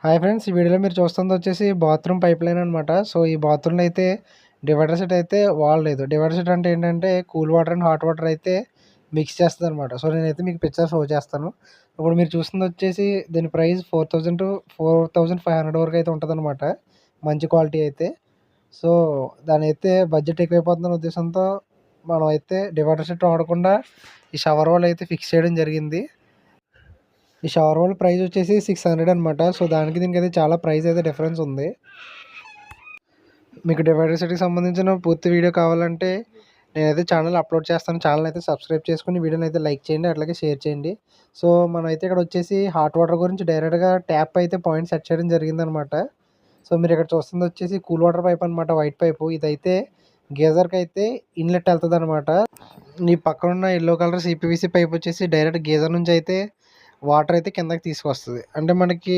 Hi friends, ఈ వీడియోలో మీరు చూస్తుంది వచ్చేసి బాత్రూమ్ పైప్ లైన్ అనమాట. సో ఈ బాత్రూమ్లో అయితే డివైడర్ సెట్ అయితే వాడలేదు. డివైడర్ సెట్ అంటే ఏంటంటే cool water and hot water అయితే మిక్స్ చేస్తుంది అనమాట. సో నేనైతే మీకు పిక్చర్ షో చేస్తాను. ఇప్పుడు మీరు చూస్తుంది వచ్చేసి దీని ప్రైస్ 4000 టు 4500 వరకు అయితే ఉంటుంది అనమాట. మంచి క్వాలిటీ అయితే. సో దాని అయితే బడ్జెట్ ఎక్కువైపోతుందన్న ఉద్దేశంతో మనం అయితే డివైడర్ సెట్ వాడకుండా ఈ షవర్ వాల్ అయితే ఫిక్స్ చేయడం జరిగింది. ఈ షవర్ వాల్ ప్రైస్ వచ్చేసి 600 అనమాట. సో దానికి దీనికి అయితే చాలా ప్రైస్ అయితే డిఫరెన్స్ ఉంది. మీకు డివైడర్ సెట్కి సంబంధించిన పూర్తి వీడియో కావాలంటే నేనైతే ఛానల్ అప్లోడ్ చేస్తాను. ఛానల్ అయితే సబ్స్క్రైబ్ చేసుకుని వీడియోని అయితే లైక్ చేయండి, అట్లాగే షేర్ చేయండి. సో మనం అయితే ఇక్కడ వచ్చేసి హాట్ వాటర్ గురించి డైరెక్ట్గా ట్యాప్ అయితే పాయింట్ సెట్ చేయడం జరిగిందనమాట. సో మీరు ఇక్కడ చూస్తుంది వచ్చేసి కూల్ వాటర్ పైప్ అనమాట, వైట్ పైపు. ఇదైతే గీజర్కి అయితే ఇన్లెట్ వెళ్తుంది అనమాట. ఈ పక్కన ఉన్న ఎల్లో కలర్ సిపివిసి పైప్ వచ్చేసి డైరెక్ట్ గీజర్ నుంచి అయితే వాటర్ అయితే కిందకి తీసుకొస్తుంది. అంటే మనకి